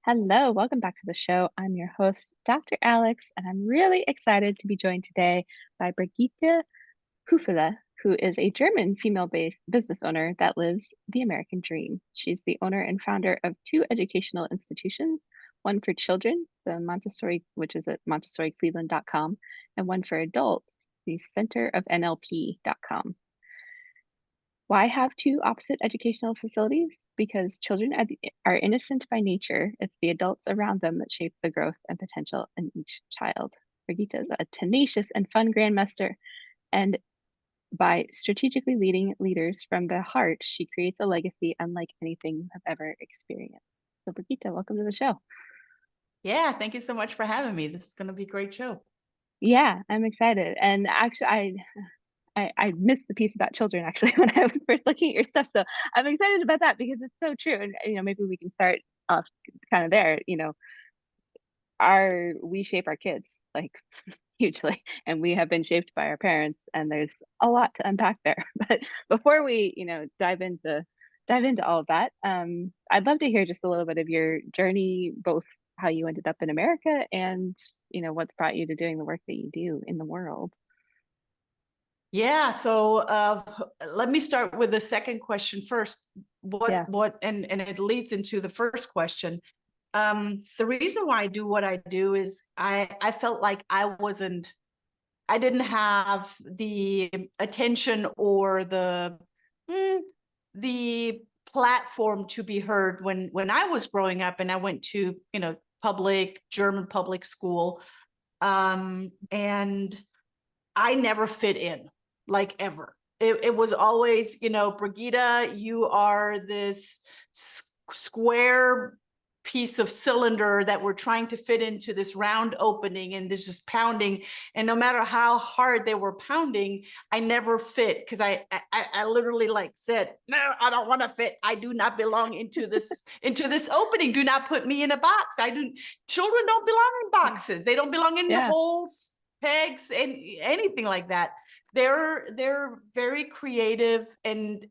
Hello, welcome back to the show. I'm your host, Dr. Alex, and I'm really excited to be joined today by Brigitte Hoefele, who is a German female-based business owner that lives the American dream. She's the owner and founder of two educational institutions, one for children, the Montessori, which is at montessoricleveland.com, and one for adults, the Center of NLP.com. Why have two opposite educational facilities? Because children are innocent by nature. It's the adults around them that shape the growth and potential in each child. Brigitte is a tenacious and fun grandmaster, and by strategically leading leaders from the heart, she creates a legacy unlike anything you have ever experienced. So Brigitte, welcome to the show. Yeah, thank you so much for having me. This is going to be a great show. Yeah, I'm excited. And actually, I missed the piece about children actually when I was first looking at your stuff. So I'm excited about that because it's so true. And maybe we can start off kind of there. We shape our kids like hugely, and we have been shaped by our parents, and there's a lot to unpack there. But before we, dive into all of that, I'd love to hear just a little bit of your journey, both how you ended up in America and what's brought you to doing the work that you do in the world. Yeah, so let me start with the second question first. Yeah. And it leads into the first question. The reason why I do what I do is I felt like I didn't have the attention or the platform to be heard when I was growing up, and I went to German public school, and I never fit in, like, ever. It was always, Brigitte, you are this square piece of cylinder that we're trying to fit into this round opening, and this is pounding. And no matter how hard they were pounding, I never fit, because I literally said, no, I don't want to fit. I do not belong into this opening. Do not put me in a box. Children don't belong in boxes. They don't belong in holes, pegs, and anything like that. They're very creative and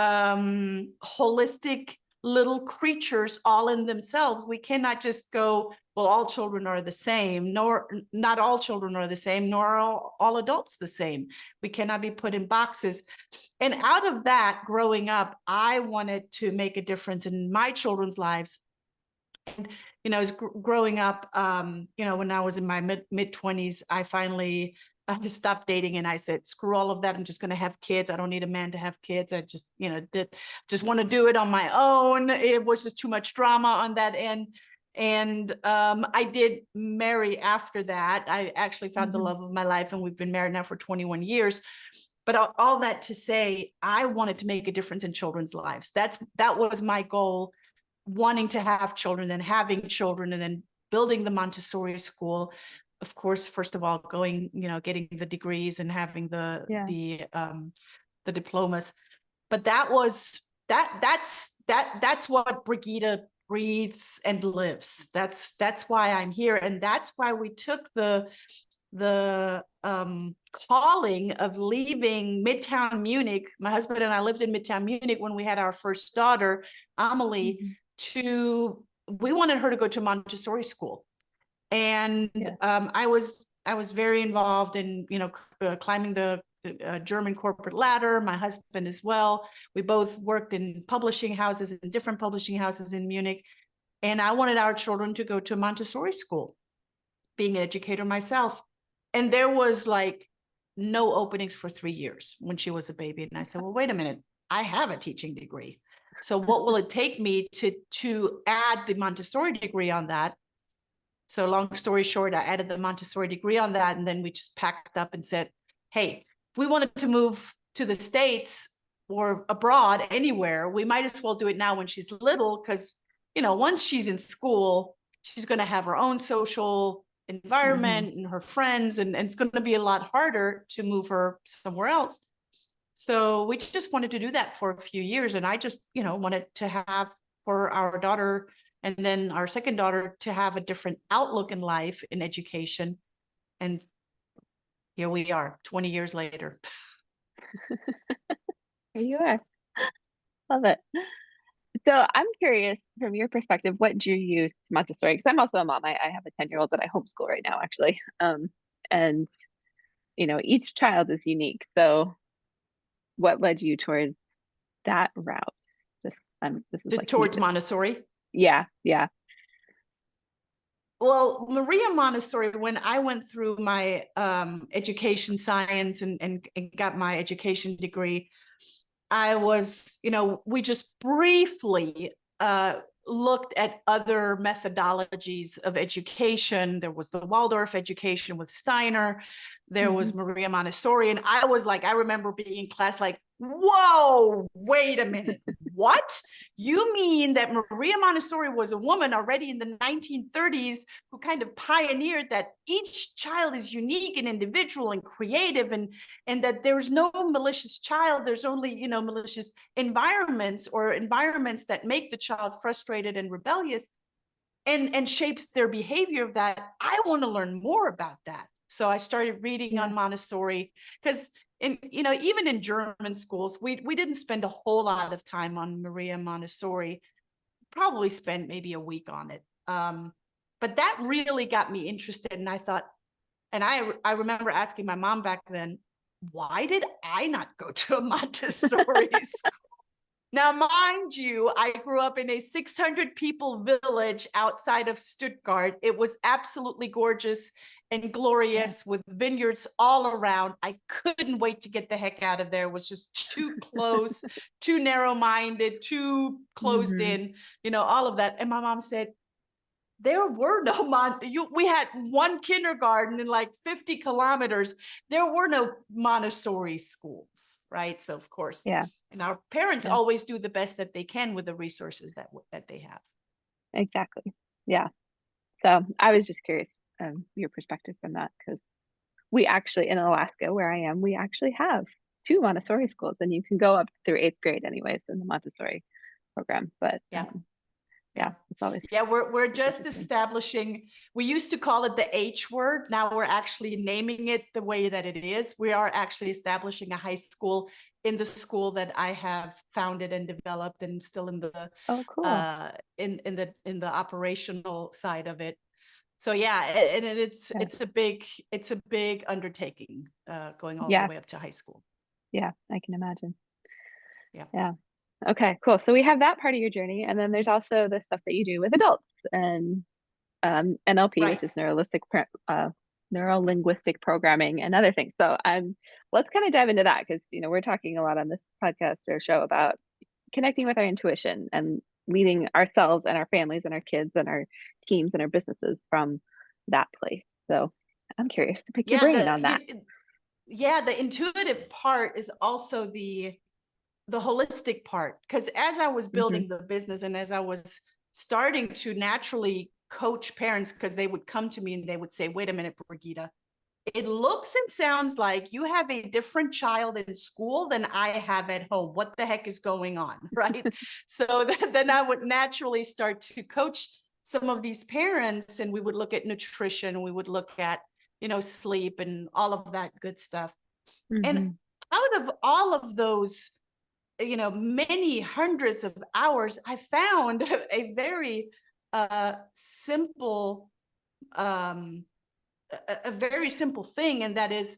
holistic little creatures all in themselves. We cannot just go, well, all children are the same, nor not all children are the same, nor are all adults the same. We cannot be put in boxes. And out of that, growing up, I wanted to make a difference in my children's lives. And as growing up, when I was in my mid-20s, I finally stopped dating, and I said, screw all of that. I'm just going to have kids. I don't need a man to have kids. I just, just want to do it on my own. It was just too much drama on that end. And I did marry after that. I actually found the love of my life, and we've been married now for 21 years. But all that to say, I wanted to make a difference in children's lives. That was my goal, wanting to have children, then having children, and then building the Montessori school. Of course, first of all, going, getting the degrees and having the diplomas. But that's what Brigitte breathes and lives. That's why I'm here, and that's why we took the calling of leaving Midtown Munich. My husband and I lived in Midtown Munich when we had our first daughter, Amelie. We wanted her to go to Montessori school. And I was very involved in climbing the German corporate ladder. My husband as well. We both worked in publishing houses, in different publishing houses in Munich, and I wanted our children to go to Montessori school, being an educator myself. And there was no openings for 3 years when she was a baby. And I said, well, wait a minute, I have a teaching degree. So what will it take me to add the Montessori degree on that? So long story short, I added the Montessori degree on that. And then we just packed up and said, hey, if we wanted to move to the States or abroad, anywhere, we might as well do it now when she's little, because, once she's in school, she's going to have her own social environment and her friends, and it's going to be a lot harder to move her somewhere else. So we just wanted to do that for a few years. And I just, wanted to have, for our daughter and then our second daughter, to have a different outlook in life, in education. And here we are 20 years later. Here you are. Love it. So I'm curious from your perspective, what drew you to Montessori? Because I'm also a mom. I have a 10-year-old that I homeschool right now, actually. And each child is unique. So what led you towards that route? Just this is like me. Towards Montessori. Yeah, yeah. Well, Maria Montessori, when I went through my education science and got my education degree, I was, we just briefly looked at other methodologies of education. There was the Waldorf education with Steiner. There was Maria Montessori. And I was like, I remember being in class like, whoa, wait a minute. What? You mean that Maria Montessori was a woman already in the 1930s who kind of pioneered that each child is unique and individual and creative, and that there's no malicious child, there's only, malicious environments or environments that make the child frustrated and rebellious and shapes their behavior of that. I want to learn more about that. So I started reading on Montessori, because even in German schools, we didn't spend a whole lot of time on Maria Montessori, probably spent maybe a week on it. But that really got me interested. And I thought, and I remember asking my mom back then, why did I not go to a Montessori school? Now, mind you, I grew up in a 600 people village outside of Stuttgart. It was absolutely gorgeous and glorious with vineyards all around. I couldn't wait to get the heck out of there. It was just too close, too narrow-minded, too closed in, all of that. And my mom said, there were no we had one kindergarten in like 50 kilometers. There were no Montessori schools, right? So of course, and our parents always do the best that they can with the resources that they have. Exactly. Yeah. So I was just curious, your perspective from that, because we actually, in Alaska, where I am, we actually have 2 Montessori schools, and you can go up through 8th grade anyways in the Montessori program. But it's always we're just establishing. We used to call it the H word. Now we're actually naming it the way that it is. We are actually establishing a high school in the school that I have founded and developed, and still in the in the operational side of it. So and it's a big undertaking, going all the way up to high school. Yeah, I can imagine. Yeah. Okay, cool. So we have that part of your journey, and then there's also the stuff that you do with adults and NLP, which is neuro-linguistic programming and other things. So let's kind of dive into that, because we're talking a lot on this podcast or show about connecting with our intuition and leading ourselves and our families and our kids and our teams and our businesses from that place. So I'm curious to pick your brain on that. The intuitive part is also the holistic part, because as I was building the business and as I was starting to naturally coach parents, because they would come to me and they would say, wait a minute, Brigitte, it looks and sounds like you have a different child in school than I have at home. What the heck is going on, right? So then I would naturally start to coach some of these parents, and we would look at nutrition, we would look at, sleep and all of that good stuff. And out of all of those, many hundreds of hours, I found a very simple, a very simple thing, and that is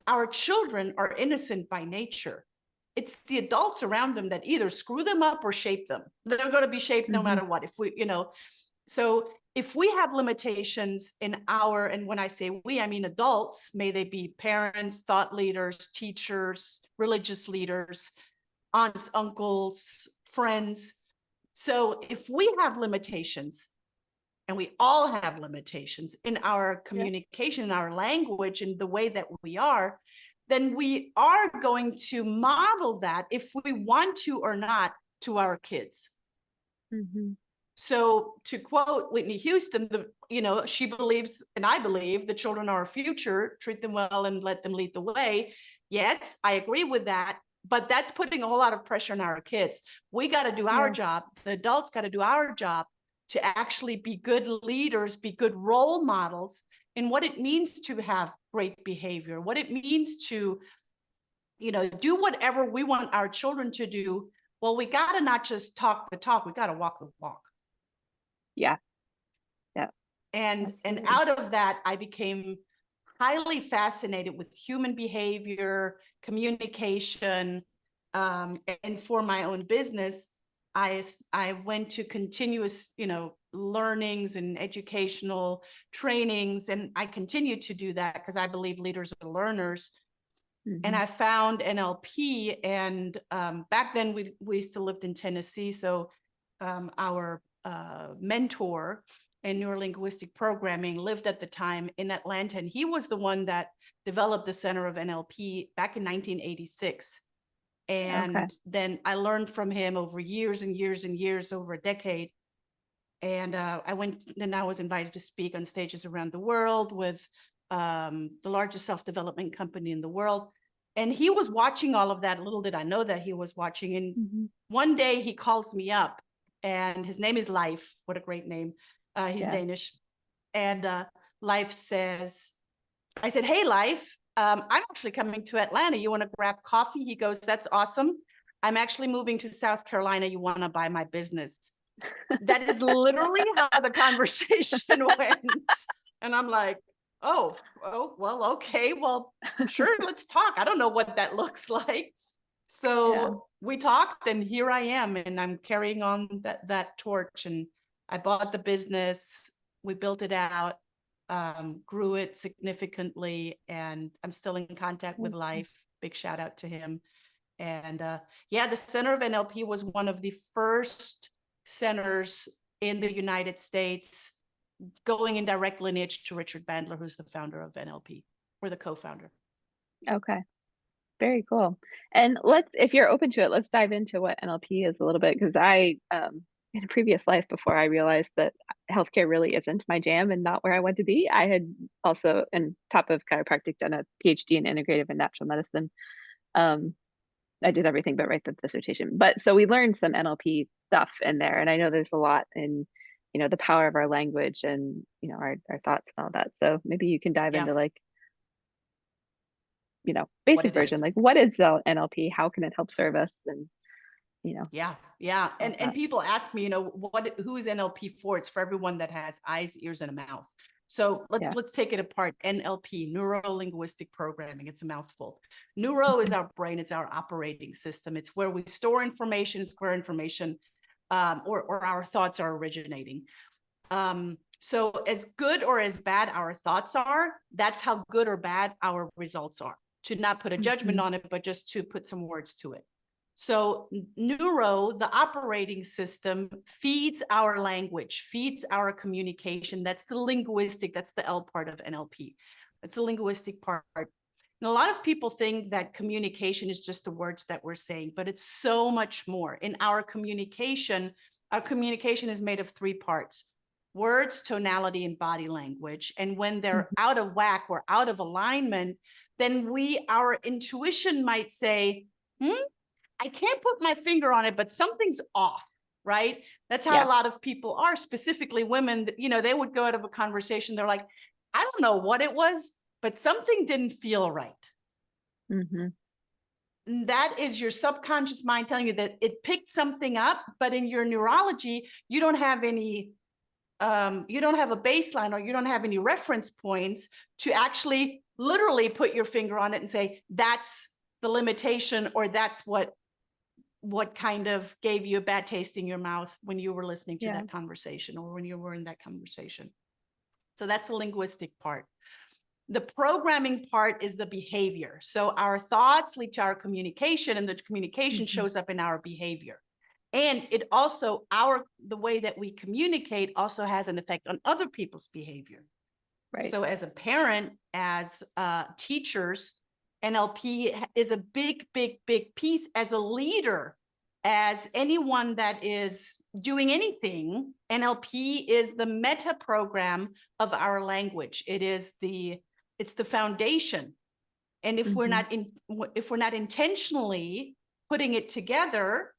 our children are innocent by nature. It's the adults around them that either screw them up or shape them. They're going to be shaped no matter what. If we, so if we have limitations in and when I say we, I mean adults, may they be parents, thought leaders, teachers, religious leaders, aunts, uncles, friends. So if we have limitations, and we all have limitations in our communication, in our language, in the way that we are, then we are going to model that, if we want to or not, to our kids. So to quote Whitney Houston, she believes, and I believe, the children are our future, treat them well and let them lead the way. Yes, I agree with that. But that's putting a whole lot of pressure on our kids. We got to do our job. The adults got to do our job to actually be good leaders, be good role models in what it means to have great behavior, what it means to, do whatever we want our children to do well, we got to not just talk the talk, we got to walk the walk. Yeah. Yeah. And Absolutely. out of that, I became highly fascinated with human behavior, communication, and for my own business, I went to continuous, learnings and educational trainings, and I continue to do that because I believe leaders are learners. And I found NLP, and back then we used to live in Tennessee, so our mentor in neurolinguistic programming lived at the time in Atlanta, and he was the one that developed the Center of NLP back in 1986. And then I learned from him over years and years and years, over a decade. And I was invited to speak on stages around the world with the largest self-development company in the world. And he was watching all of that. Little did I know that he was watching. And one day he calls me up, and his name is Leif. What a great name. He's Danish. And Leif says, I said, hey, Leif, I'm actually coming to Atlanta. You want to grab coffee? He goes, that's awesome. I'm actually moving to South Carolina. You want to buy my business? That is literally how the conversation went. And I'm like, oh, well, okay, well, sure, let's talk. I don't know what that looks like. So we talked, and here I am, and I'm carrying on that torch. And I bought the business, we built it out, grew it significantly, and I'm still in contact with Leif. Big shout out to him. And the Center of NLP was one of the first centers in the United States, going in direct lineage to Richard Bandler, who's the founder of NLP, or the co-founder. Okay. Very cool. And if you're open to it, let's dive into what NLP is a little bit, because I, in a previous life, before I realized that healthcare really isn't my jam and not where I want to be, I had also, on top of chiropractic, done a PhD in integrative and natural medicine. I did everything but write the dissertation. But so we learned some NLP stuff in there. And I know there's a lot in, the power of our language and, our thoughts and all that. So maybe you can dive into basic version, like what is the NLP? How can it help serve us? And, And people ask me, who is NLP for? It's for everyone that has eyes, ears, and a mouth. So let's take it apart. NLP, neuro-linguistic programming. It's a mouthful. Neuro is our brain. It's our operating system. It's where we store information. It's where information or our thoughts are originating. So as good or as bad our thoughts are, that's how good or bad our results are. To not put a judgment on it, but just to put some words to it. So neuro, the operating system, feeds our language, feeds our communication. That's the linguistic, that's the L part of NLP. It's the linguistic part. And a lot of people think that communication is just the words that we're saying, but it's so much more. In our communication is made of 3 parts: words, tonality, and body language. And when they're out of whack or out of alignment, then our intuition might say, I can't put my finger on it, but something's off, right? That's how a lot of people are, specifically women. They would go out of a conversation, they're like, I don't know what it was, but something didn't feel right. And that is your subconscious mind telling you that it picked something up, but in your neurology, you don't have any, you don't have a baseline, or you don't have any reference points to actually literally put your finger on it and say, that's the limitation, or that's what kind of gave you a bad taste in your mouth when you were listening to that conversation, or when you were in that conversation. So that's the linguistic part. The programming part is the behavior. So our thoughts lead to our communication, and the communication shows up in our behavior. And it also, the way that we communicate also has an effect on other people's behavior. Right. So as a parent, as teachers, NLP is a big, big, big piece. As a leader, as anyone that is doing anything, NLP is the meta program of our language. It's the foundation. And if we're not intentionally putting it together,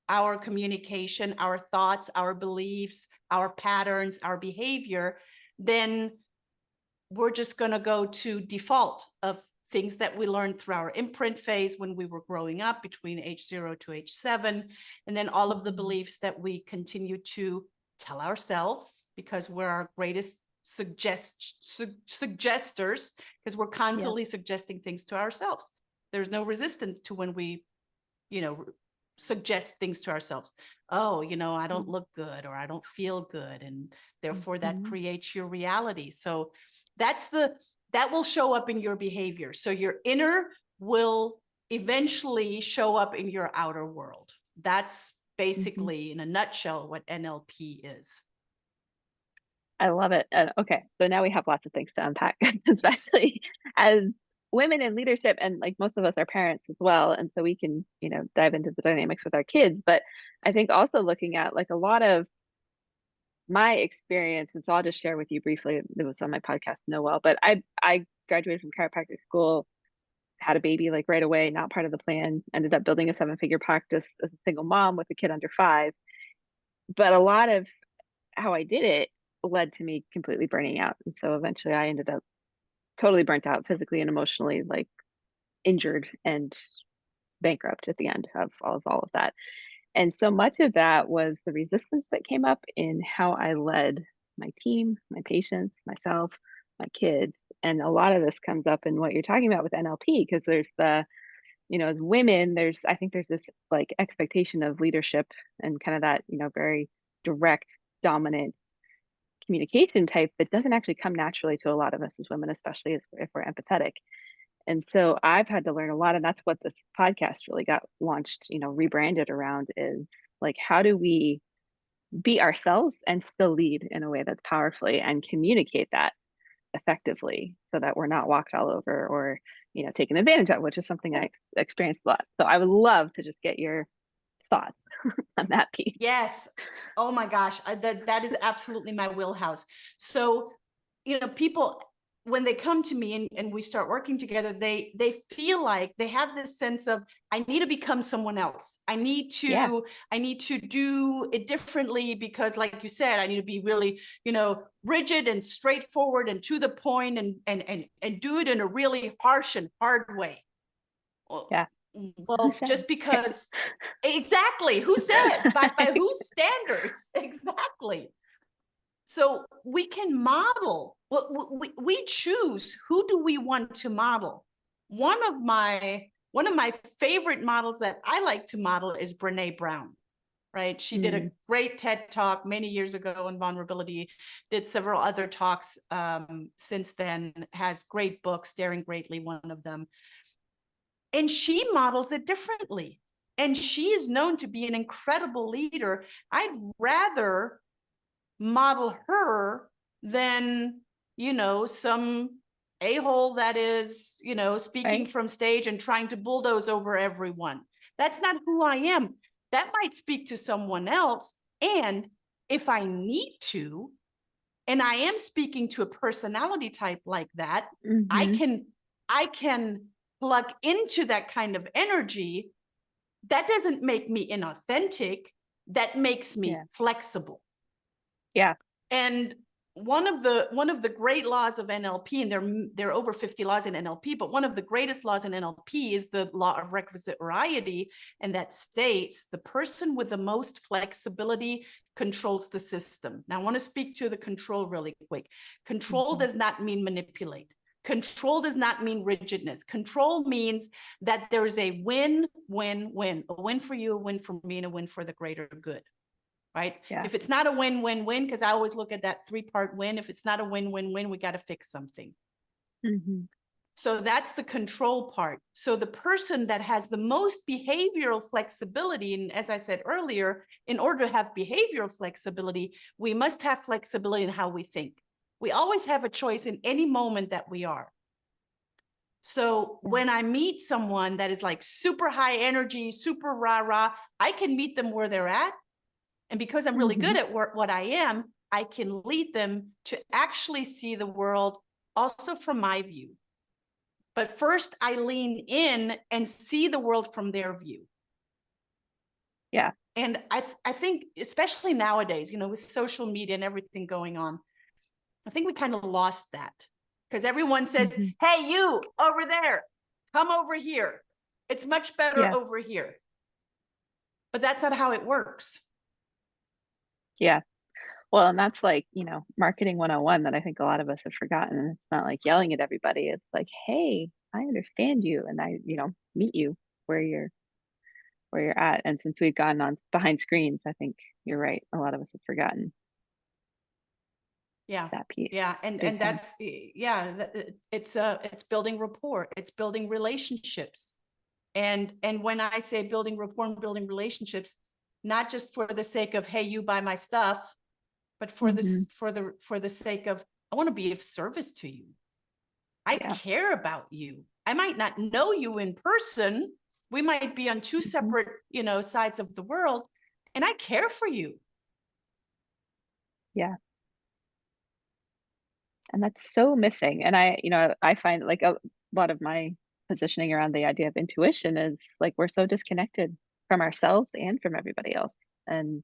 our communication, our thoughts, our beliefs, our patterns, our behavior, then we're just going to go to default of things that we learned through our imprint phase when we were growing up between age 0 to age 7, and then all of the beliefs that we continue to tell ourselves because we're our greatest suggesters, because we're constantly suggesting things to ourselves. There's no resistance to when we, suggest things to ourselves. Oh, I don't look good, or I don't feel good, and therefore that creates your reality. So that will show up in your behavior. So your inner will eventually show up in your outer world. That's basically, in a nutshell, what NLP is. I love it. Okay, so now we have lots of things to unpack, especially as women in leadership, and like most of us are parents as well, and so we can dive into the dynamics with our kids. But I think also looking at like a lot of my experience, and so I'll just share with you briefly. It was on my podcast Noel, but I graduated from chiropractic school, had a baby like right away, not part of the plan, ended up building a 7-figure practice as a single mom with a kid under 5. But a lot of how I did it led to me completely burning out. And so eventually I ended up totally burnt out physically and emotionally, like injured and bankrupt at the end of all of that. And so much of that was the resistance that came up in how I led my team, my patients, myself, my kids. And a lot of this comes up in what you're talking about with NLP, because there's as women, I think there's this like expectation of leadership and kind of that, very direct, dominant communication type that doesn't actually come naturally to a lot of us as women, especially if we're empathetic. And so I've had to learn a lot, and that's what this podcast really got launched, rebranded around, is like, how do we be ourselves and still lead in a way that's powerfully and communicate that effectively so that we're not walked all over or, taken advantage of, which is something I experienced a lot. So I would love to just get your thoughts on that piece. Yes. Oh my gosh. That is absolutely my wheelhouse. So, people, when they come to me and we start working together, they feel like they have this sense of, I need to become someone else. I need to do it differently because, like you said, I need to be really, rigid and straightforward and to the point and do it in a really harsh and hard way. Yeah. Well, just because, exactly. Who says? By whose standards? Exactly. So we can model. Well, we choose who do we want to model. One of my favorite models that I like to model is Brene Brown. Right? She did a great TED talk many years ago on vulnerability. Did several other talks since then. Has great books. Daring Greatly, one of them. And she models it differently. And she is known to be an incredible leader. I'd rather model her than, some a-hole that is, speaking from stage and trying to bulldoze over everyone. That's not who I am. That might speak to someone else. And if I need to, and I am speaking to a personality type like that, I can plug into that kind of energy. That doesn't make me inauthentic. That makes me flexible. Yeah. And one of the great laws of NLP, and there are over 50 laws in NLP, but one of the greatest laws in NLP is the law of requisite variety, and that states the person with the most flexibility controls the system. Now, I want to speak to the control really quick. Control does not mean manipulate. Control does not mean rigidness. Control means that there is a win-win-win, a win for you, a win for me, and a win for the greater good. Right? Yeah. If it's not a win-win-win, because I always look at that 3-part win, if it's not a win-win-win, we got to fix something. So that's the control part. So the person that has the most behavioral flexibility, and as I said earlier, in order to have behavioral flexibility, we must have flexibility in how we think. We always have a choice in any moment that we are. So when I meet someone that is like super high energy, super rah-rah, I can meet them where they're at. And because I'm really good at what I am, I can lead them to actually see the world also from my view. But first, I lean in and see the world from their view. Yeah. And I think, especially nowadays, with social media and everything going on, I think we kind of lost that. because everyone says, Mhm. hey, you over there, come over here. It's much better Yeah. over here. But that's not how it works. Yeah. Well, and that's like, marketing 101 that I think a lot of us have forgotten. It's not like yelling at everybody. It's like, "Hey, I understand you and I, meet you where you're at." And since we've gone on behind screens, I think you're right. A lot of us have forgotten Yeah. that piece Yeah. big And time. that's, yeah, it's building rapport. It's building relationships. And when I say building rapport and building relationships, not just for the sake of, hey, you buy my stuff, but for this, Mhm. for the sake of, I want to be of service to you. I Yeah. care about you. I might not know you in person. We might be on two Mhm. separate, sides of the world, and I care for you. Yeah. And that's so missing. And I find like a lot of my positioning around the idea of intuition is like we're so disconnected from ourselves and from everybody else. And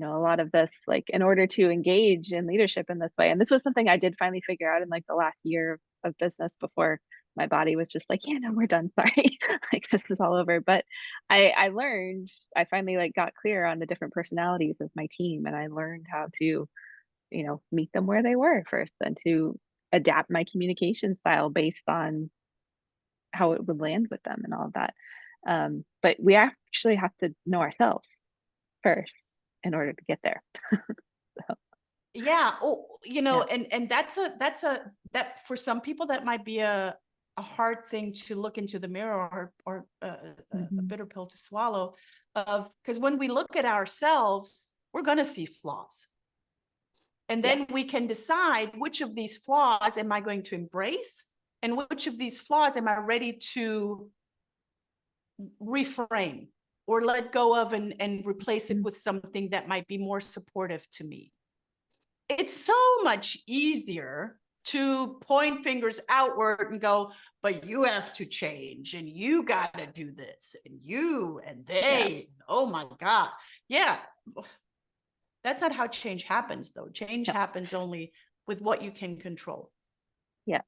a lot of this, like, in order to engage in leadership in this way, and this was something I did finally figure out in like the last year of business before my body was just like, yeah, no, we're done. Sorry. Like this is all over. But I finally like got clear on the different personalities of my team and I learned how to, meet them where they were first and to adapt my communication style based on how it would land with them and all of that. But we actually have to know ourselves first in order to get there. So, Yeah. Oh, yeah. and that for some people that might be a hard thing to look into the mirror or a Mhm. bitter pill to swallow of, because when we look at ourselves, we're going to see flaws. And Yeah. then we can decide which of these flaws am I going to embrace and which of these flaws am I ready to reframe or let go of and replace it Mhm. with something that might be more supportive to me. It's so much easier to point fingers outward and go, but you have to change and you got to do this and you and Yeah. they. Oh my God. Yeah. That's not how change happens, though. Change No. happens only with what you can control. Yeah.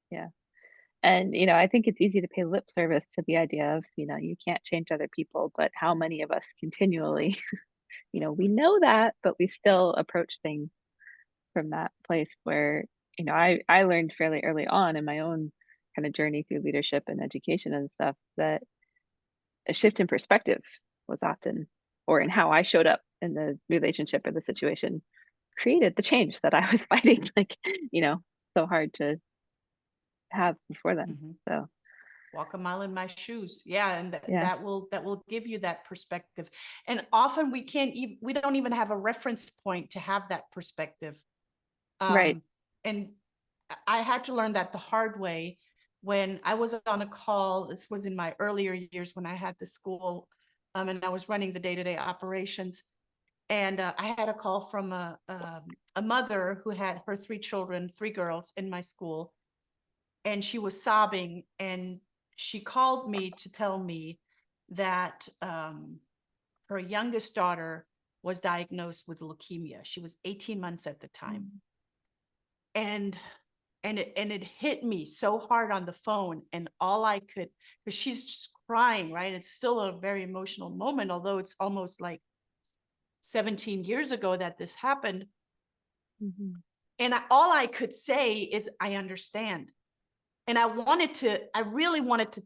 Yeah. And, I think it's easy to pay lip service to the idea of, you can't change other people, but how many of us continually, we know that, but we still approach things from that place where, I learned fairly early on in my own kind of journey through leadership and education and stuff that a shift in perspective was often, or in how I showed up in the relationship or the situation, created the change that I was fighting, like, so hard to have before then. Mhm. So, Walk a mile in my shoes. Yeah, and yeah. that will give you that perspective. And often we don't even have a reference point to have that perspective. Right. And I had to learn that the hard way when I was on a call. This was in my earlier years when I had the school, and I was running the day-to-day operations. And I had a call from a mother who had her three children, three girls in my school, and she was sobbing. And she called me to tell me that her youngest daughter was diagnosed with leukemia. She was 18 months at the time. Mm. And it hit me so hard on the phone, and all I could, because she's just crying, right? It's still a very emotional moment, although it's almost like 17 years ago that this happened. Mhm. And all I could say is, I understand. And I really wanted to,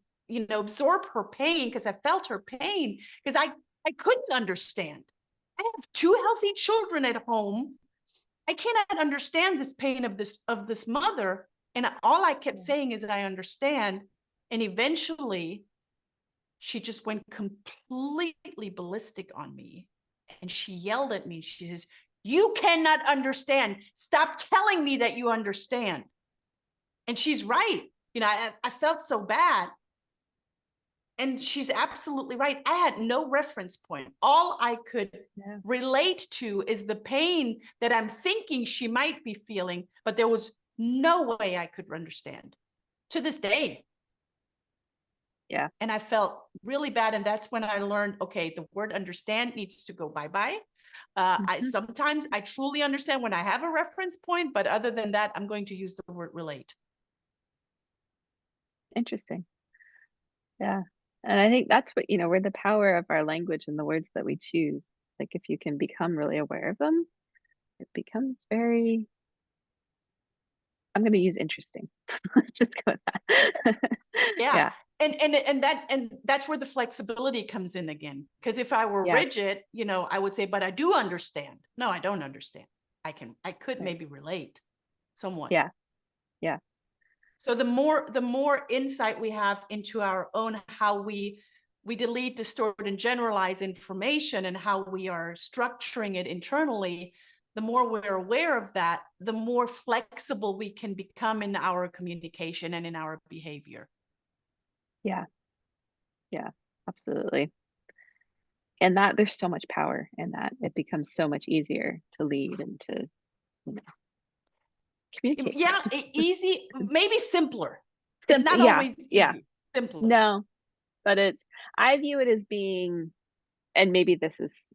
absorb her pain, because I felt her pain, because I couldn't understand. I have two healthy children at home. I cannot understand this pain of this mother. And all I kept Yeah. saying is, I understand. And eventually she just went completely ballistic on me. And she yelled at me. She says, you cannot understand. Stop telling me that you understand. And she's right. I felt so bad. And she's absolutely right. I had no reference point. All I could Yeah. relate to is the pain that I'm thinking she might be feeling, but there was no way I could understand to this day. Yeah. And I felt really bad. And that's when I learned, okay, the word understand needs to go bye-bye. Mhm. Sometimes I truly understand when I have a reference point, but other than that, I'm going to use the word relate. Interesting. Yeah. And I think that's what, where the power of our language and the words that we choose. Like if you can become really aware of them, it becomes very, I'm going to use interesting. Let's just go with that. Yeah. Yeah. And that's where the flexibility comes in again. Because if I were Yeah. rigid, I would say, but I do understand. No, I don't understand. I could Right. maybe relate somewhat. Yeah. Yeah. So the more insight we have into our own, how we delete, distort, and generalize information, and how we are structuring it internally, the more we're aware of that, the more flexible we can become in our communication and in our behavior. Yeah. Yeah. Absolutely. And that there's so much power in that. It becomes so much easier to lead and to, you know, communicate. Yeah, easy, maybe simpler. It's Simple. not Yeah. always Yeah. easy, simpler. No, but I view it as being, and maybe this is,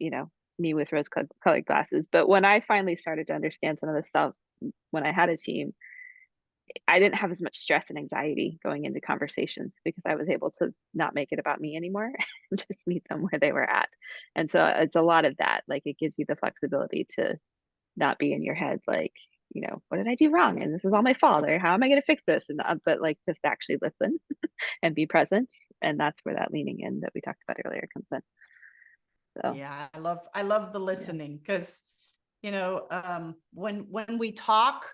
me with rose colored glasses, but when I finally started to understand some of this stuff when I had a team, I didn't have as much stress and anxiety going into conversations because I was able to not make it about me anymore and just meet them where they were at. And so it's a lot of that. Like it gives you the flexibility to not be in your head, like, what did I do wrong? And this is all my fault, or how am I going to fix this? And but like just actually listen and be present. And that's where that leaning in that we talked about earlier comes in. So Yeah, I love the yeah. listening, because when we talk,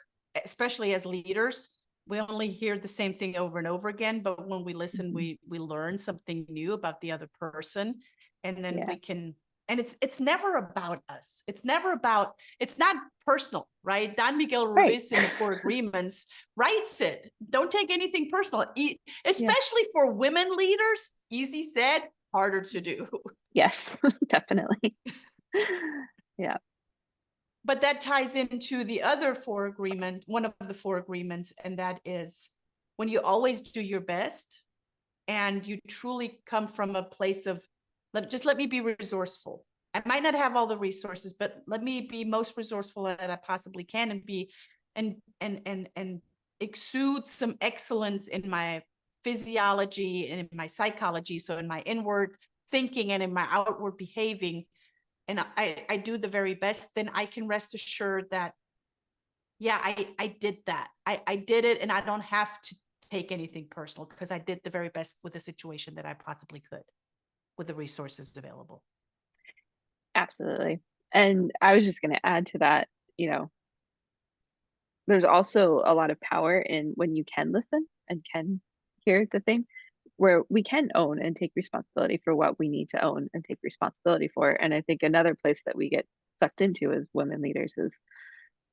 especially as leaders, we only hear the same thing over and over again. But when we listen, Mhm. we learn something new about the other person, and then Yeah. we can. And it's never about us. It's never about. It's not personal, right? Don Miguel Right. Ruiz in the Four Agreements writes it. Don't take anything personal, Yeah. especially for women leaders. Easy said, harder to do. Yes, definitely. Yeah. But that ties into the other one of the four agreements, and that is when you always do your best and you truly come from a place of, let me be resourceful. I might not have all the resources, but let me be most resourceful that I possibly can, and be and exude some excellence in my physiology and in my psychology. So in my inward thinking and in my outward behaving, and I do the very best, then I can rest assured that, yeah, I did that. I did it, and I don't have to take anything personal, because I did the very best with the situation that I possibly could with the resources available. Absolutely. And I was just going to add to that, there's also a lot of power in when you can listen and can hear the thing where we can own and take responsibility for what we need to own and take responsibility for. And I think another place that we get sucked into as women leaders is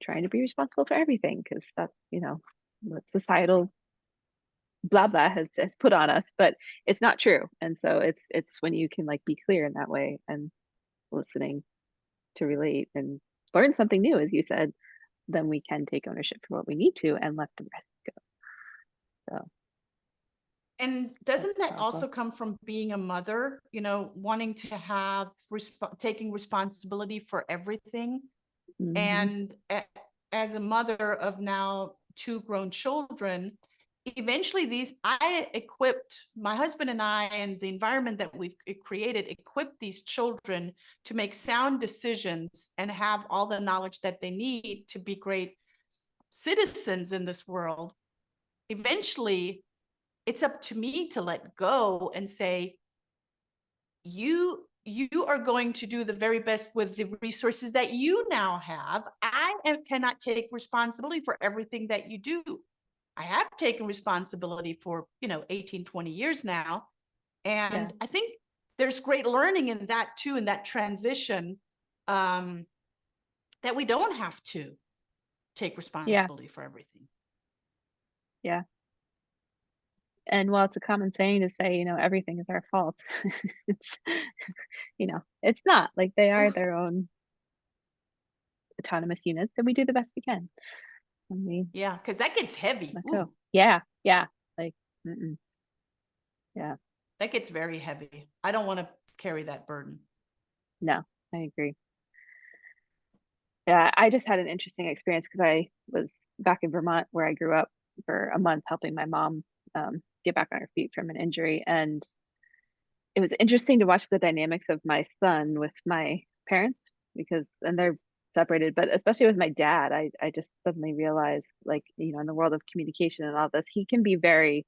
trying to be responsible for everything because that's, what societal blah blah has put on us, but it's not true. And so it's when you can like be clear in that way and listening to relate and learn something new, as you said, then we can take ownership for what we need to and let the rest go. So And that's doesn't that also powerful. come from being a mother, wanting to have taking responsibility for everything? Hmm. And as a mother of now two grown children, eventually I equipped my husband and I, and the environment that we've created, equipped these children to make sound decisions and have all the knowledge that they need to be great citizens in this world. Eventually, it's up to me to let go and say, you are going to do the very best with the resources that you now have. Cannot take responsibility for everything that you do. I have taken responsibility for 18, 20 years now, Yeah. and I think there's great learning in that too, in that transition, that we don't have to take Yeah. responsibility for everything. Yeah. And while it's a common saying to say, everything is our fault, it's, it's not like they are Ooh, their own autonomous units and we do the best we can. And we yeah, because that gets heavy. let go. Ooh. Yeah. Yeah. Like, mm-mm. Yeah. That gets very heavy. I don't want to carry that burden. No, I agree. Yeah, I just had an interesting experience because I was back in Vermont where I grew up for a month helping my mom get back on her feet from an injury. And it was interesting to watch the dynamics of my son with my parents because, and they're separated, but especially with my dad, I just suddenly realized, like, you know, in the world of communication and all this, he can be very,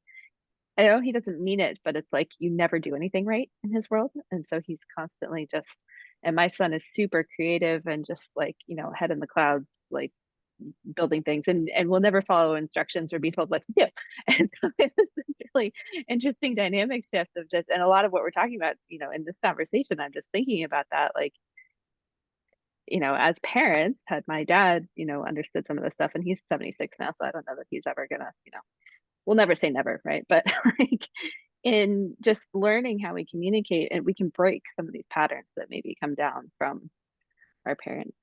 I know he doesn't mean it, but it's like you never do anything right in his world. And so he's constantly just, and my son is super creative and just like, you know, head in the clouds, like building things and will never follow instructions or be told what to do. And so it was this really interesting dynamic shift of just, and a lot of what we're talking about, you know, in this conversation, I'm just thinking about that, like, you know, as parents, had my dad, you know, understood some of this stuff and he's 76 now, so I don't know that he's ever gonna, you know, we'll never say never, right? But like in just learning how we communicate and we can break some of these patterns that maybe come down from our parents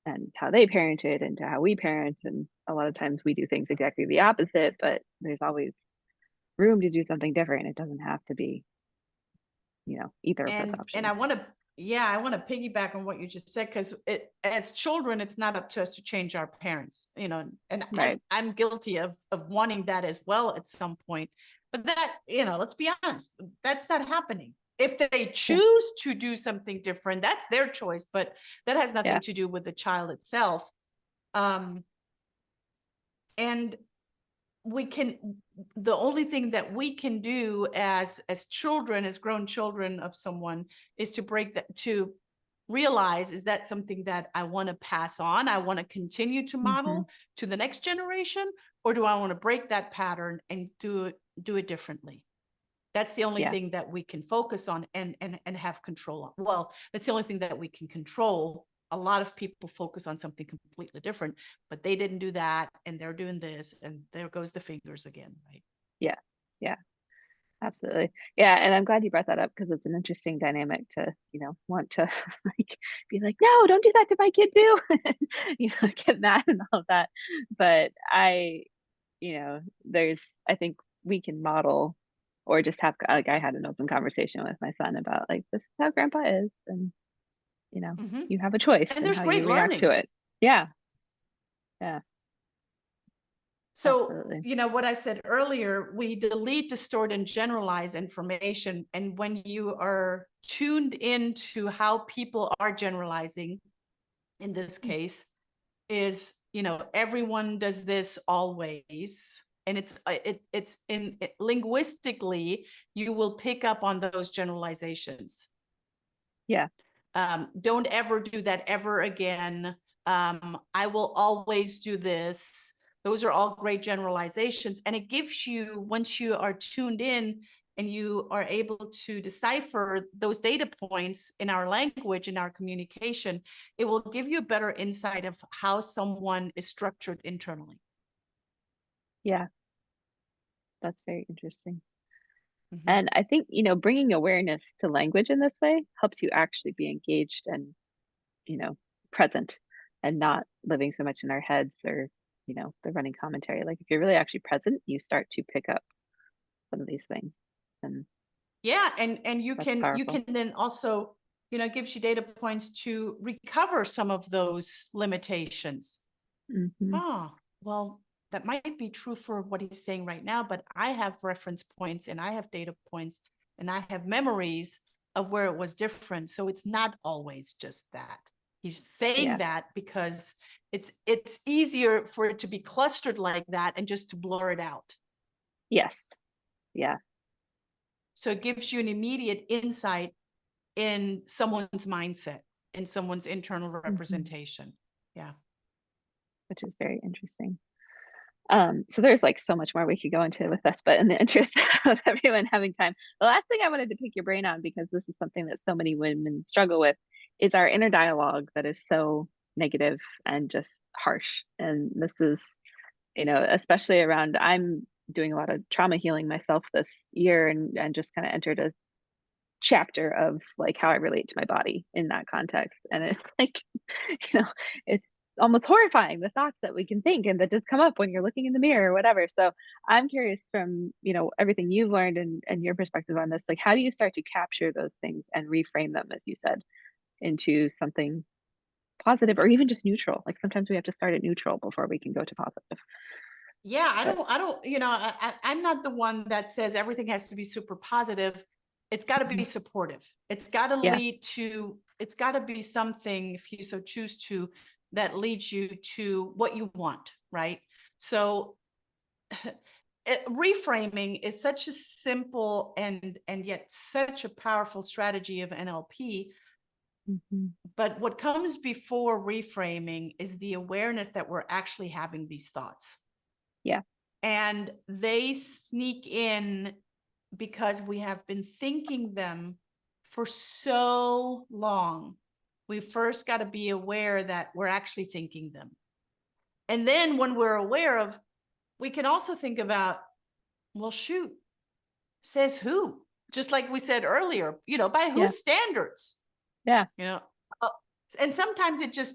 and how they parented and to how we parent. And a lot of times we do things exactly the opposite, but there's always room to do something different. It doesn't have to be, you know, either of those And options. I want to, yeah, I want to piggyback on what you just said, because it, as children, it's not up to us to change our parents, you know, and Right. I'm guilty of wanting that as well at some point. But that, you know, let's be honest, that's not happening. If they Yeah. choose to do something different, that's their choice, but that has Yeah. nothing to do with the child itself. Um, and we can, the only thing that we can do as children, as grown children of someone, is to break that, to realize, is that something that I want to pass on, I want to continue to Hmm. model to the next generation, or do I want to break that pattern and do it differently? That's the only Yeah. thing that we can focus on and have control on. Well, that's the only thing that we can control. A lot of people focus on something completely different, but they didn't do that and they're doing this, and there goes the fingers again, right? Yeah. Yeah. Absolutely. Yeah. And I'm glad you brought that up because it's an interesting dynamic to, you know, want to like be like, no, don't do that to my kid too. You know, get mad and all of that. But you know, there's, I think we can model or just have, like, I had an open conversation with my son about, like, this is how grandpa is. And, you know, Mm-hmm. you have a choice And in there's how you great react to learning. it. Yeah. Yeah. So, Absolutely. you know, what I said earlier, we delete, distort, and generalize information. And when you are tuned into how people are generalizing, in this case, is, you know, everyone does this always. And it's in it, linguistically, you will pick up on those generalizations. Yeah. Don't ever do that ever again. I will always do this. Those are all great generalizations. And it gives you, once you are tuned in and you are able to decipher those data points in our language, in our communication, it will give you a better insight of how someone is structured internally. Yeah. That's very interesting. Mm-hmm. And I think, you know, bringing awareness to language in this way helps you actually be engaged and, you know, present and not living so much in our heads or, you know, the running commentary. Like if you're really actually present, you start to pick up some of these things. And Yeah, and that's you powerful. can then also, you know, it gives you data points to recover some of those limitations. Hmm. Oh, well, that might be true for what he's saying right now, but I have reference points and I have data points and I have memories of where it was different. So it's not always just that. He's saying Yeah. that because it's easier for it to be clustered like that and just to blur it out. Yes. Yeah. So it gives you an immediate insight in someone's mindset, in someone's internal Hmm. representation. Yeah. Which is very interesting. So there's like so much more we could go into with this, but in the interest of everyone having time, the last thing I wanted to pick your brain on, because this is something that so many women struggle with, is our inner dialogue that is so negative and just harsh. And this is, you know, especially around, I'm doing a lot of trauma healing myself this year and just kind of entered a chapter of like how I relate to my body in that context. And it's like, you know, it's almost horrifying, the thoughts that we can think and that just come up when you're looking in the mirror or whatever. So I'm curious from, everything you've learned and your perspective on this, like how do you start to capture those things and reframe them, as you said, into something positive or even just neutral? Like sometimes we have to start at neutral before we can go to positive. Yeah, But I'm not the one that says everything has to be super positive. It's got to mhm, be supportive. It's got to yeah, lead to, it's got to be something, if you so choose to, that leads you to what you want, right? So reframing is such a simple and yet such a powerful strategy of NLP. mhm, But what comes before reframing is the awareness that we're actually having these thoughts. yeah, And they sneak in because we have been thinking them for so long. We first got to be aware that we're actually thinking them. And then when we're aware of, we can also think about, well, shoot, says who? Just like we said earlier, by yeah, whose standards? yeah, you know uh, and sometimes it just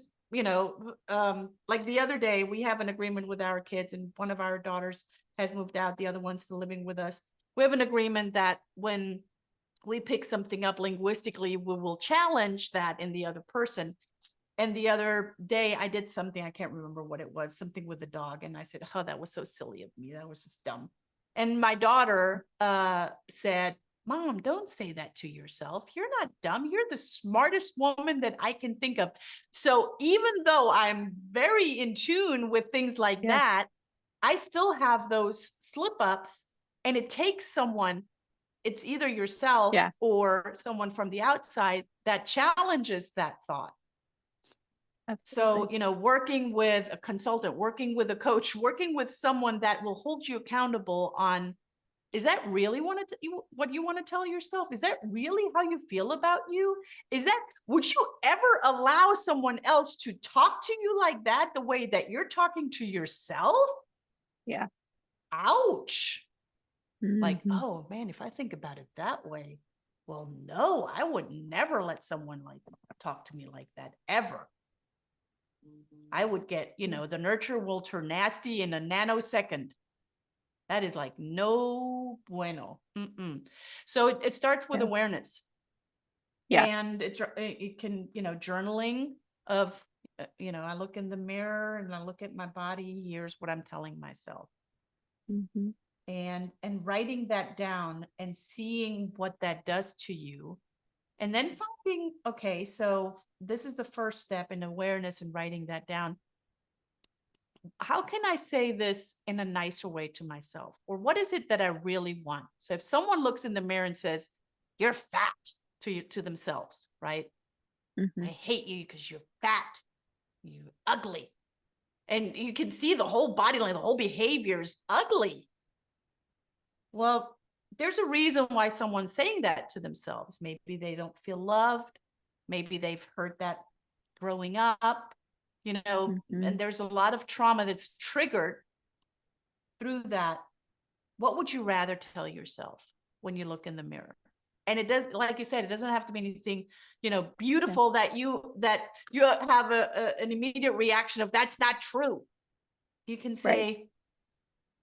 like the other day we have an agreement with our kids, and one of our daughters has moved out, the other one's still living with us. We have an agreement that when we pick something up linguistically, we will challenge that in the other person. And the other day I did something, I can't remember what it was, something with the dog, and I said, oh, that was so silly of me, that was just dumb. And my daughter said, Mom, don't say that to yourself. You're not dumb. You're the smartest woman that I can think of. So even though I'm very in tune with things like yeah, that, I still have those slip ups, and it takes someone, it's either yourself yeah, or someone from the outside that challenges that thought. So, absolutely. working with a consultant, working with a coach, working with someone that will hold you accountable on, is that really what you want to tell yourself? Is that really how you feel about you? Would you ever allow someone else to talk to you like that, the way that you're talking to yourself? Yeah. Ouch. Like, Hmm. oh man, if I think about it that way, well, no, I would never let someone like talk to me like that ever. I would get, the nurture will turn nasty in a nanosecond. That is like no bueno. Mm-mm. So it starts with Yeah. awareness, Yeah. and it can, journaling of, I look in the mirror and I look at my body. Here's what I'm telling myself, Hmm. and writing that down and seeing what that does to you. And then finding, okay, so this is the first step in awareness and writing that down. How can I say this in a nicer way to myself? Or what is it that I really want? So if someone looks in the mirror and says, you're fat to themselves, right? I Hmm. hate you because you're fat, you're ugly. And you can see the whole body, like the whole behavior is ugly. Well, there's a reason why someone's saying that to themselves. Maybe they don't feel loved. Maybe they've heard that growing up, Hmm. and there's a lot of trauma that's triggered through that. What would you rather tell yourself when you look in the mirror? And it does, like you said, it doesn't have to be anything, Yeah. beautiful that you have an immediate reaction of that's not true. You can Right. say,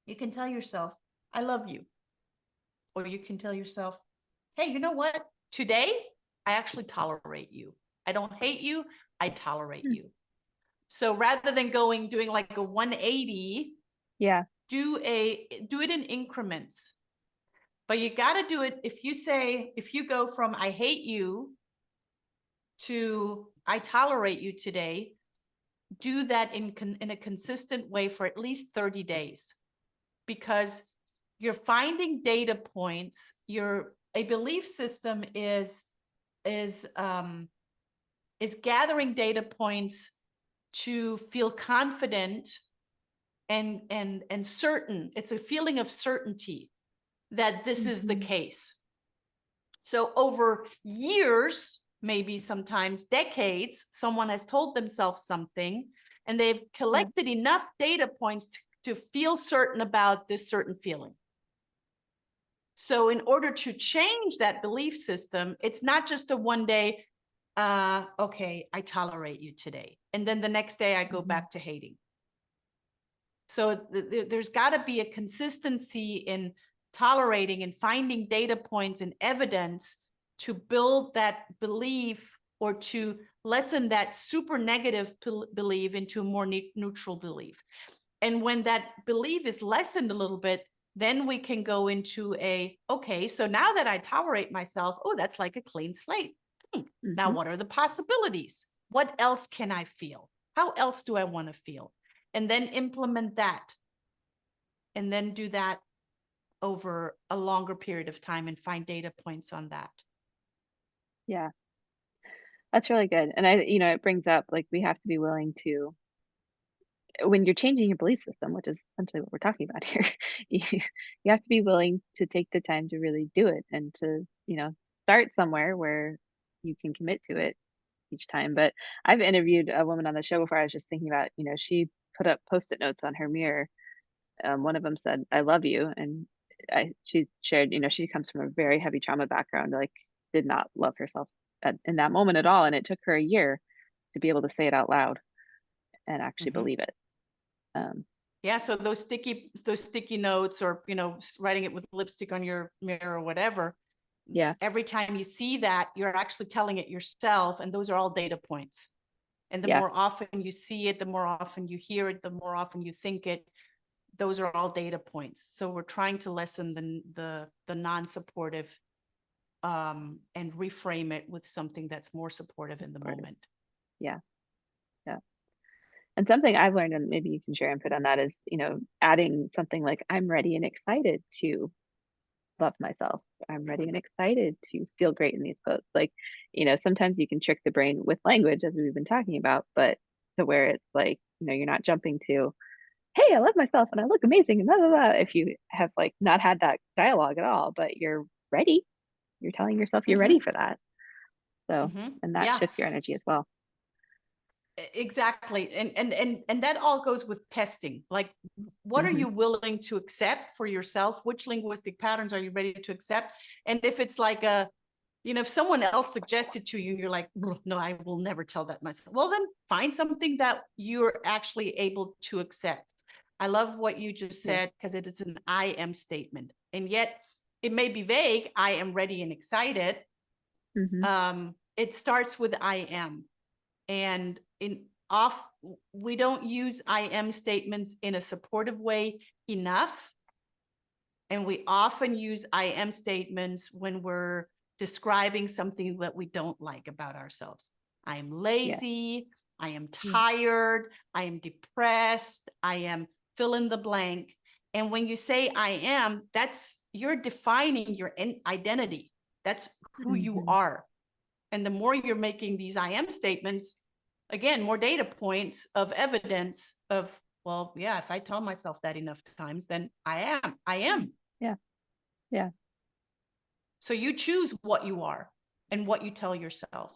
you can tell yourself, I love you. Or you can tell yourself, hey, you know what? Today, I actually tolerate you. I don't hate you. I tolerate Hmm. you. So rather than doing like a 180, Yeah. do it in increments. But you got to do it. If you go from I hate you to I tolerate you today, do that in a consistent way for at least 30 days, because you're finding data points. A belief system is gathering data points to feel confident and certain. It's a feeling of certainty that this is the Hmm. case. So over years, maybe sometimes decades, someone has told themselves something, and they've Yeah. collected enough data points to feel certain about this certain feeling. So in order to change that belief system, it's not just a one day, okay, I tolerate you today. And then the next day I go back to hating. So there's got to be a consistency in tolerating and finding data points and evidence to build that belief or to lessen that super negative belief into a more neutral belief. And when that belief is lessened a little bit, then we can go into okay, so now that I tolerate myself, oh, that's like a clean slate. Now, what are the possibilities? What else can I feel? How else do I want to feel? And then implement that. And then do that over a longer period of time and find data points on that. Yeah, that's really good. And it brings up like we have to be willing to, when you're changing your belief system, which is essentially what we're talking about here, you have to be willing to take the time to really do it and to, start somewhere where you can commit to it each time. But I've interviewed a woman on the show before. I was just thinking about, she put up post-it notes on her mirror. One of them said, "I love you." And she shared, she comes from a very heavy trauma background, like did not love herself in that moment at all. And it took her a year to be able to say it out loud and actually believe it. Yeah, so those sticky notes, or writing it with lipstick on your mirror or whatever. Yeah. Every time you see that, you're actually telling it yourself, and those are all data points. And the Yeah. more often you see it, the more often you hear it, the more often you think it. Those are all data points. So we're trying to lessen the non-supportive, and reframe it with something that's more supportive in the moment. Yeah. Yeah. And something I've learned, and maybe you can share input on that, is, adding something like, "I'm ready and excited to love myself. I'm ready and excited to feel great in these clothes." Like, sometimes you can trick the brain with language, as we've been talking about, but to where it's like, you're not jumping to, "Hey, I love myself and I look amazing," and blah, blah, blah, if you have like not had that dialogue at all, but you're ready. You're telling yourself you're ready for that. So, and that Yeah. shifts your energy as well. Exactly. And that all goes with testing. Like, what are you willing to accept for yourself? Which linguistic patterns are you ready to accept? And if it's like if someone else suggested to you and you're like, no, I will never tell that myself. Well, then find something that you're actually able to accept. I love what you just said, because it is an I am statement. And yet it may be vague. I am ready and excited. It starts with I am. And we don't use I am statements in a supportive way enough. And we often use I am statements when we're describing something that we don't like about ourselves. I am lazy. I am tired. I am depressed. I am fill in the blank. And when you say I am, you're defining your identity. That's who you are. And the more you're making these I am statements, again, more data points of evidence of, well, yeah, if I tell myself that enough times, then I am. Yeah. Yeah. So you choose what you are and what you tell yourself.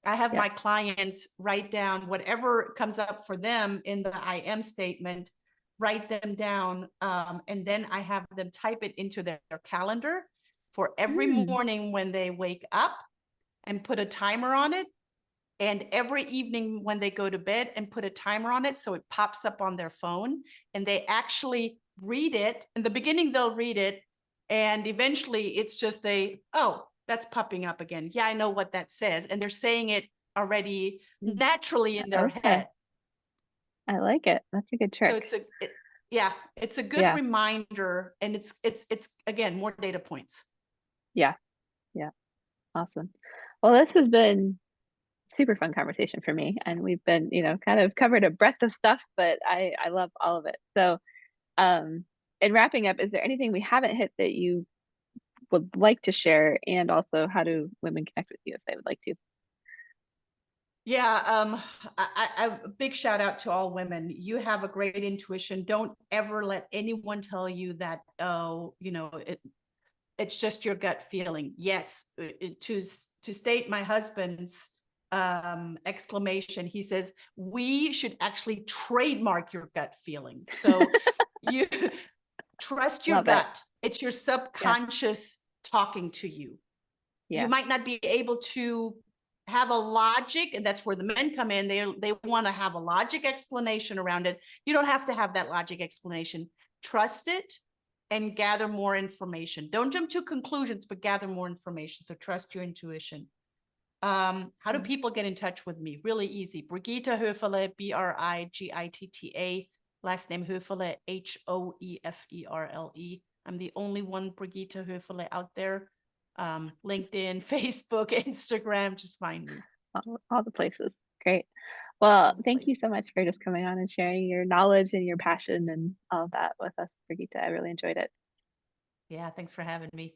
I have my clients write down whatever comes up for them in the I am statement, write them down, and then I have them type it into their calendar for every morning when they wake up, and put a timer on it. And every evening when they go to bed, and put a timer on it so it pops up on their phone, and they actually read it. In the beginning, they'll read it, and eventually it's just oh, that's popping up again. Yeah, I know what that says. And they're saying it already naturally in their head. I like it. That's a good trick. So it's a good reminder, and it's again, more data points. Yeah. Yeah. Awesome. Well, this has been super fun conversation for me, and we've been, kind of covered a breadth of stuff, but I love all of it. So, in wrapping up, is there anything we haven't hit that you would like to share? And also, how do women connect with you if they would like to? Yeah, a big shout out to all women. You have a great intuition. Don't ever let anyone tell you that, oh, it's just your gut feeling. Yes, to state my husband's exclamation, he says, we should actually trademark your gut feeling. So you trust your gut. It's your subconscious talking to you. You might not be able to have a logic, and that's where the men come in. They want to have a logic explanation around it. You don't have to have that logic explanation. Trust it and gather more information. Don't jump to conclusions, but gather more information. So trust your intuition. How do people get in touch with me? Really easy. Brigitte Hoefele, Brigitta. Last name Hoefele, Hoeferle. I'm the only one Brigitte Hoefele out there. LinkedIn, Facebook, Instagram, just find me. All the places. Great. Well, thank you Places. so much for just coming on and sharing your knowledge and your passion and all of that with us, Brigitte. I really enjoyed it. Yeah, thanks for having me.